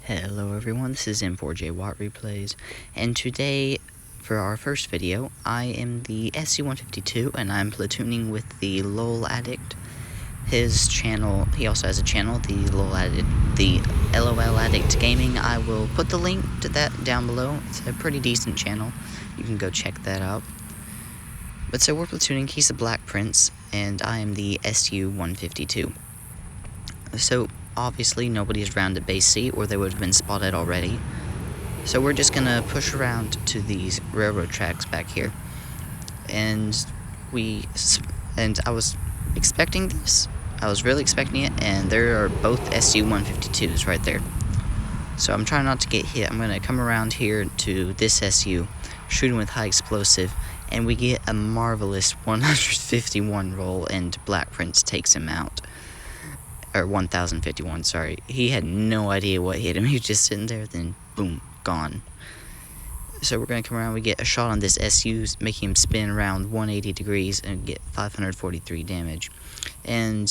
Hello everyone, this is M4J Watt Replays, and today, for our first video, I am the SC-152, and I'm platooning with the LOL Addict. His channel, he also has a channel, the LOL Addict Gaming. I will put the link to that down below. It's a pretty decent channel, you can go check that out. But so we're platooning, he's the Black Prince, and I am the SU-152. So, obviously, nobody's around at base C, or they would have been spotted already. So we're just gonna push around to these railroad tracks back here. And I was expecting this. I was really expecting it, and there are both SU-152s right there. So I'm trying not to get hit. I'm gonna come around here to this SU, shoot him with high explosive, and we get a marvelous 151 roll, and Black Prince takes him out. Or 1051, sorry. He had no idea what hit him. He was just sitting there, then boom, gone. So we're going to come around, we get a shot on this SU, making him spin around 180 degrees and get 543 damage. And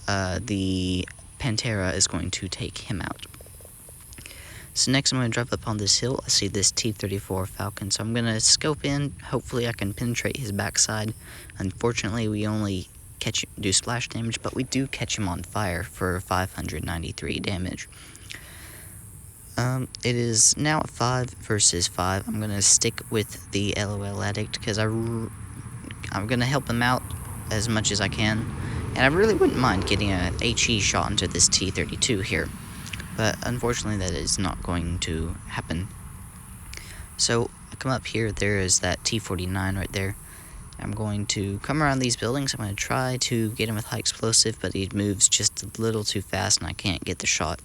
the Pantera is going to take him out. So next I'm going to drive up on this hill. I see this T-34 Falcon, so I'm going to scope in. Hopefully I can penetrate his backside. Unfortunately, we only do splash damage, but we do catch him on fire for 593 damage. It is now 5 versus 5. I'm gonna stick with the LOL Addict because I'm gonna help him out as much as I can, and I really wouldn't mind getting a HE shot into this T-32 here, but unfortunately that is not going to happen. So I come up here, there is that T-49 right there. I'm going to come around these buildings. I'm going to try to get him with high explosive, but he moves just a little too fast and I can't get the shot.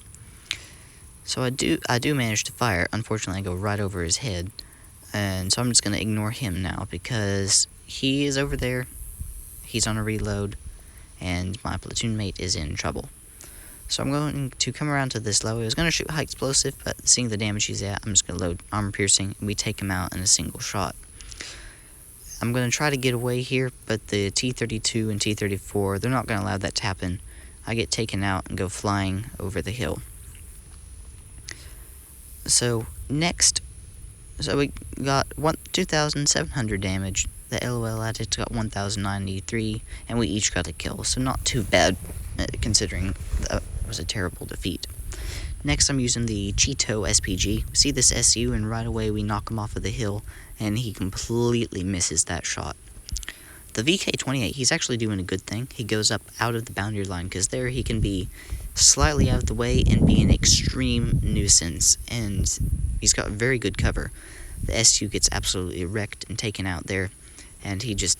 So I do manage to fire. Unfortunately, I go right over his head. And so I'm just going to ignore him now because he is over there. He's on a reload and my platoon mate is in trouble. So I'm going to come around to this level. I was going to shoot high explosive, but seeing the damage he's at, I'm just going to load armor piercing and we take him out in a single shot. I'm going to try to get away here, but the T-32 and T-34, they're not going to allow that to happen. I get taken out and go flying over the hill. So, next, we got 2,700 damage. The LOL Addict got 1,093, and we each got a kill. So not too bad, considering that was a terrible defeat. Next, I'm using the Chito SPG. We see this SU, and right away we knock him off of the hill, and he completely misses that shot. The VK-28, he's actually doing a good thing. He goes up out of the boundary line, because there he can be slightly out of the way and be an extreme nuisance, and he's got very good cover. The SU gets absolutely wrecked and taken out there, and he just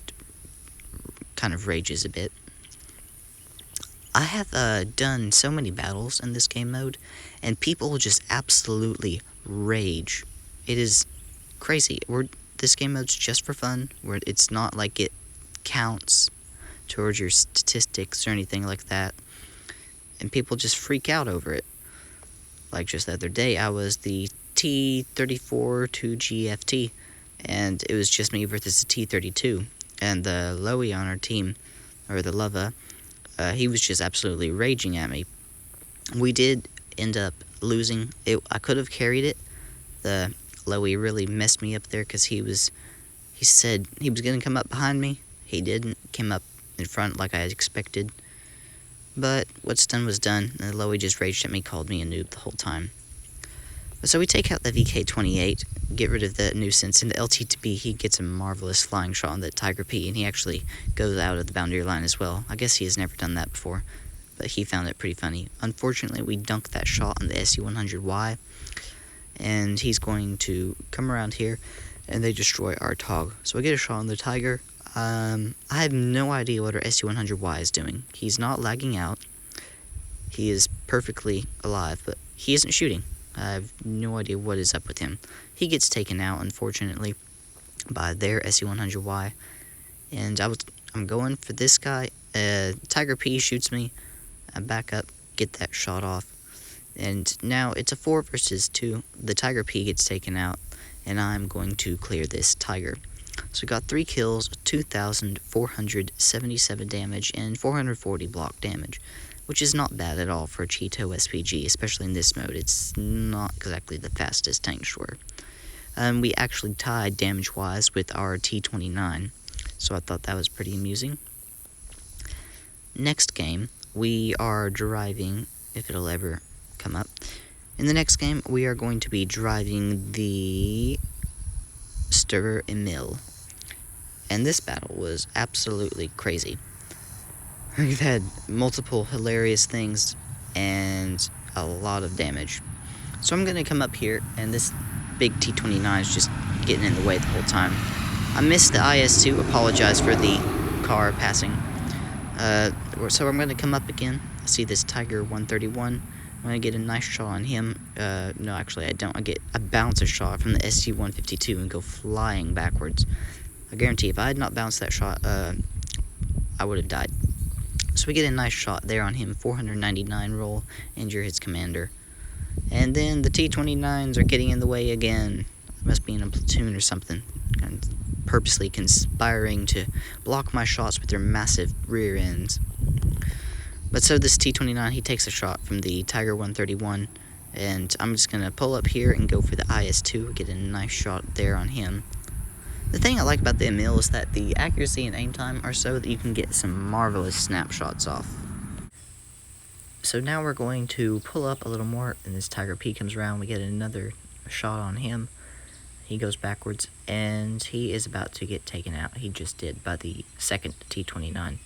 kind of rages a bit. I have done so many battles in this game mode, and people just absolutely rage. It is crazy. This game mode's just for fun, where it's not like it counts towards your statistics or anything like that, and people just freak out over it. Like just the other day, I was the T-34 2GFT, and it was just me versus the T-32, and the Lowy on our team, or the Lava, he was just absolutely raging at me. We did end up losing. I could have carried it. The Lowy really messed me up there because he said he was going to come up behind me. He didn't. Came up in front like I had expected. But what's done was done. And the Lowy just raged at me, called me a noob the whole time. So we take out the VK-28, get rid of the nuisance, and the LT-2B, he gets a marvelous flying shot on the Tiger P, and he actually goes out of the boundary line as well. I guess he has never done that before, but he found it pretty funny. Unfortunately, we dunked that shot on the SU-100Y, and he's going to come around here, and they destroy our TOG. So I get a shot on the Tiger. I have no idea what our SU-100Y is doing. He's not lagging out. He is perfectly alive, but he isn't shooting. I have no idea what is up with him. He gets taken out, unfortunately, by their SU-100Y. And I'm going for this guy. Tiger P shoots me. I back up, get that shot off. And now it's a 4 versus 2. The Tiger P gets taken out, and I'm going to clear this Tiger. So we got 3 kills, 2,477 damage, and 440 block damage, which is not bad at all for a Chito SPG, especially in this mode. It's not exactly the fastest tank destroyer. We actually tied damage-wise with our T-29, so I thought that was pretty amusing. Next game, we are driving, if it'll ever come up. In the next game, we are going to be driving the Stuart Mill. And this battle was absolutely crazy. We've had multiple hilarious things and a lot of damage. So I'm going to come up here, and this big T-29 is just getting in the way the whole time. I missed the IS-2, apologize for the car passing. So I'm going to come up again. I see this Tiger 131. I'm going to get a nice shot on him. No, actually I don't. I bounce a shot from the SG-152 and go flying backwards. I guarantee if I had not bounced that shot, I would have died. So we get a nice shot there on him, 499 roll, injure his commander. And then the T-29s are getting in the way again. Must be in a platoon or something. And purposely conspiring to block my shots with their massive rear ends. But so this T-29, he takes a shot from the Tiger 131, and I'm just going to pull up here and go for the IS-2, get a nice shot there on him. The thing I like about the Emil is that the accuracy and aim time are so that you can get some marvelous snapshots off. So now we're going to pull up a little more, and this Tiger P comes around, we get another shot on him. He goes backwards, and he is about to get taken out. He just did by the second T-29.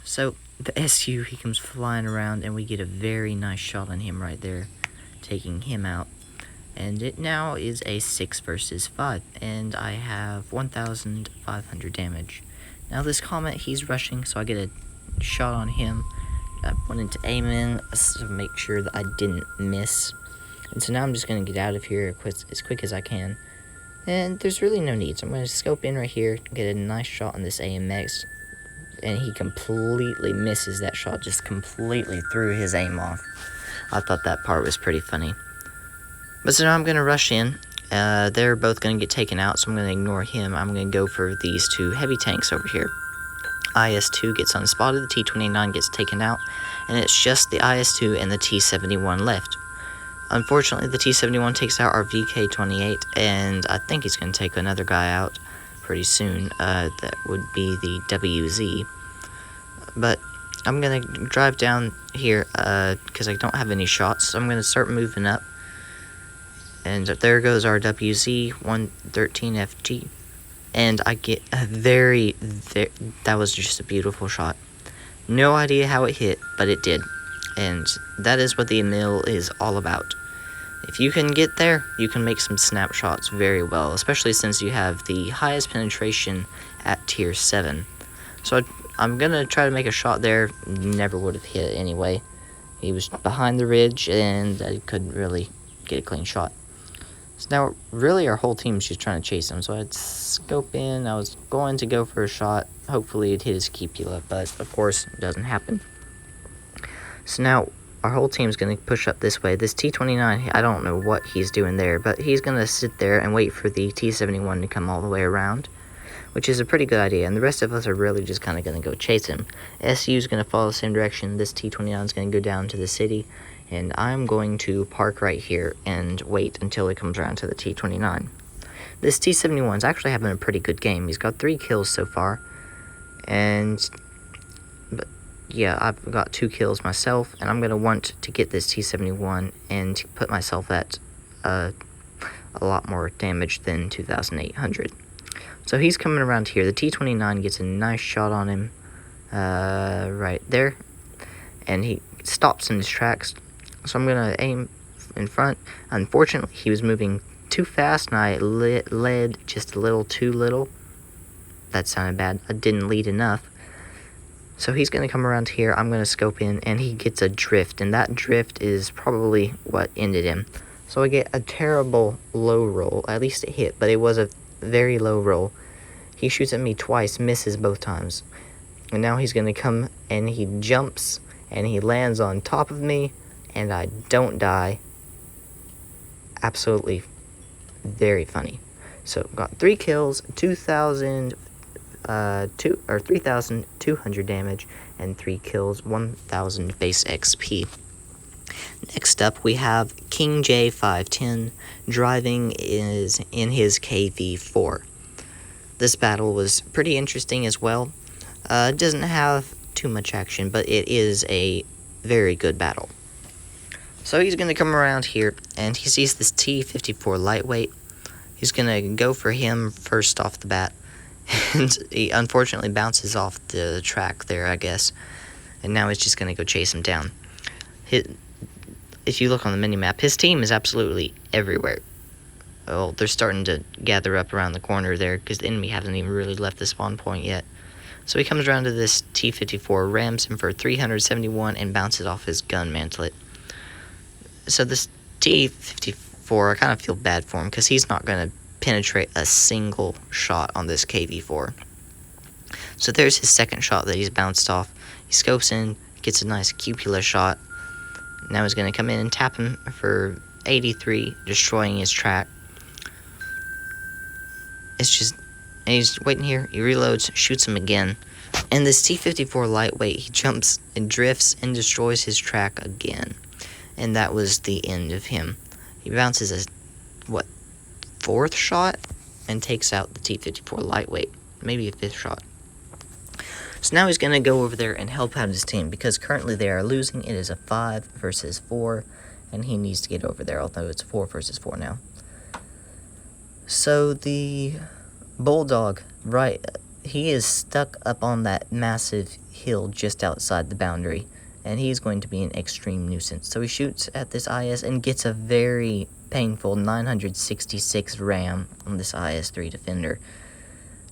So the SU, he comes flying around, and we get a very nice shot on him right there, taking him out. And it now is a 6 versus 5, and I have 1,500 damage. Now this Comet, he's rushing, so I get a shot on him. I wanted to aim in to make sure that I didn't miss. And so now I'm just going to get out of here as quick as I can. And there's really no need, so I'm going to scope in right here, get a nice shot on this AMX. And he completely misses that shot, just completely threw his aim off. I thought that part was pretty funny. But so now I'm going to rush in. They're both going to get taken out, so I'm going to ignore him. I'm going to go for these two heavy tanks over here. IS-2 gets unspotted, the T-29 gets taken out, and it's just the IS-2 and the T-71 left. Unfortunately, the T-71 takes out our VK-28, and I think he's going to take another guy out pretty soon. That would be the WZ. But I'm going to drive down here because I don't have any shots, so I'm going to start moving up. And there goes our WZ-113FG. And I get a that was just a beautiful shot. No idea how it hit, but it did. And that is what the Emil is all about. If you can get there, you can make some snapshots very well, especially since you have the highest penetration at tier 7. So I'm going to try to make a shot there. Never would have hit anyway. He was behind the ridge, and I couldn't really get a clean shot. So now, really, our whole team's just trying to chase him. So I'd scope in. I was going to go for a shot. Hopefully, it'd hit his cupula, but of course, it doesn't happen. So now, our whole team's going to push up this way. This T-29, I don't know what he's doing there, but he's going to sit there and wait for the T-71 to come all the way around, which is a pretty good idea. And the rest of us are really just kind of going to go chase him. SU's going to follow the same direction. This T-29 is going to go down to the city. And I'm going to park right here and wait until he comes around to the T-29. This T-71 is actually having a pretty good game. He's got 3 kills so far. But yeah, I've got 2 kills myself. And I'm going to want to get this T-71 and put myself at a lot more damage than 2,800. So he's coming around here. The T-29 gets a nice shot on him right there. And he stops in his tracks. So I'm going to aim in front. Unfortunately, he was moving too fast, and I led just a little too little. That sounded bad. I didn't lead enough. So he's going to come around here. I'm going to scope in, and he gets a drift. And that drift is probably what ended him. So I get a terrible low roll. At least it hit, but it was a very low roll. He shoots at me twice, misses both times. And now he's going to come, and he jumps, and he lands on top of me. And I don't die. Absolutely very funny. So got 3 kills, 3,200 damage, and 3 kills, 1,000 base XP. Next up, we have King J510 driving is in his KV4. This battle was pretty interesting as well. It doesn't have too much action, but it is a very good battle. So he's going to come around here, and he sees this T-54 lightweight. He's going to go for him first off the bat, and he unfortunately bounces off the track there, I guess. And now he's just going to go chase him down. If you look on the minimap, his team is absolutely everywhere. Well, they're starting to gather up around the corner there, because the enemy hasn't even really left the spawn point yet. So he comes around to this T-54, rams him for 371, and bounces off his gun mantlet. So this T-54, I kind of feel bad for him, because he's not going to penetrate a single shot on this KV-4. So there's his second shot that he's bounced off. He scopes in, gets a nice cupola shot. Now he's going to come in and tap him for 83, destroying his track. And he's waiting here, he reloads, shoots him again. And this T-54 lightweight, he jumps and drifts and destroys his track again. And that was the end of him. He bounces a, fourth shot? And takes out the T-54 lightweight. Maybe a fifth shot. So now he's going to go over there and help out his team, because currently they are losing. It is a 5 versus 4, and he needs to get over there, although it's 4 versus 4 now. So the Bulldog, he is stuck up on that massive hill just outside the boundary, and he's going to be an extreme nuisance. So he shoots at this IS and gets a very painful 966 ram on this IS-3 defender.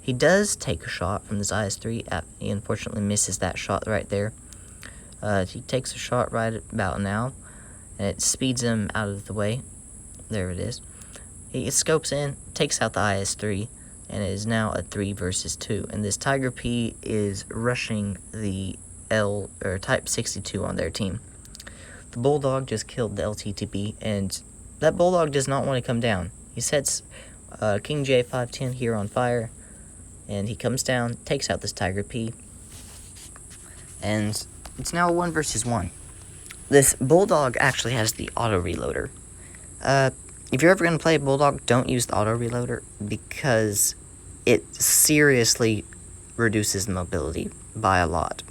He does take a shot from this IS-3. He unfortunately misses that shot right there. He takes a shot right about now, and it speeds him out of the way. There it is. He scopes in, takes out the IS-3, and it is now a 3 versus 2. And this Tiger P is rushing the Type 62 on their team. The Bulldog just killed the LTTB, and that Bulldog does not want to come down. He sets King J510 here on fire, and he comes down, takes out this Tiger P, and it's now a 1 versus 1. This Bulldog actually has the auto reloader. If you're ever going to play a Bulldog, don't use the auto reloader, because it seriously reduces the mobility by a lot.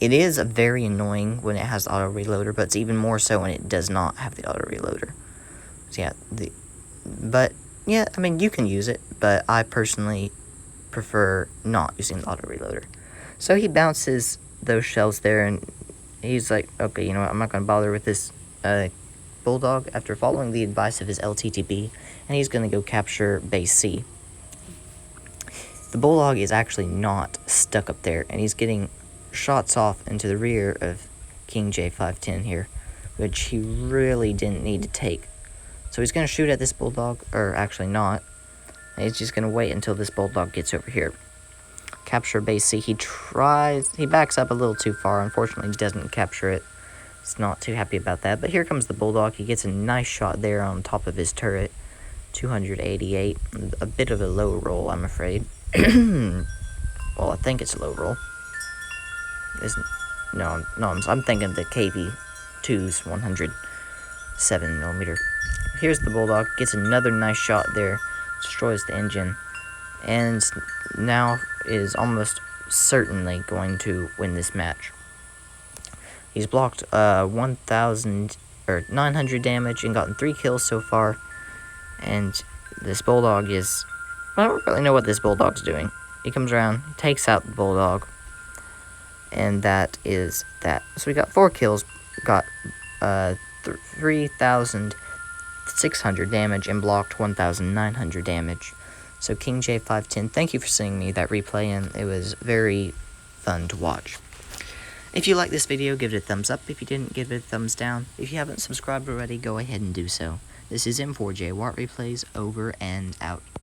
It is very annoying when it has the auto reloader, but it's even more so when it does not have the auto reloader. So yeah, I mean, you can use it, but I personally prefer not using the auto reloader. So he bounces those shells there, and he's like, okay, you know what, I'm not going to bother with this Bulldog after following the advice of his LTTB, and he's going to go capture base C. The Bulldog is actually not stuck up there, and he's getting shots off into the rear of King J510 here, which he really didn't need to take. So he's going to shoot at this Bulldog, or actually not. And he's just going to wait until this Bulldog gets over here. Capture base C. He backs up a little too far. Unfortunately, he doesn't capture it. He's not too happy about that. But here comes the Bulldog. He gets a nice shot there on top of his turret. 288. A bit of a low roll, I'm afraid. Well, I think it's a low roll. I'm thinking the KV2's 107mm. Here's the Bulldog. Gets another nice shot there. Destroys the engine, and now is almost certainly going to win this match. He's blocked 900 damage and gotten 3 kills so far, and this Bulldog is, I don't really know what this Bulldog's doing. He comes around, takes out the Bulldog, and that is that. So we got 4 kills, got 3,600 damage, and blocked 1,900 damage. So King J510, thank you for sending me that replay, and it was very fun to watch. If you like this video, give it a thumbs up. If you didn't, give it a thumbs down. If you haven't subscribed already, go ahead and do so. This is M4J Watt Replays, over and out.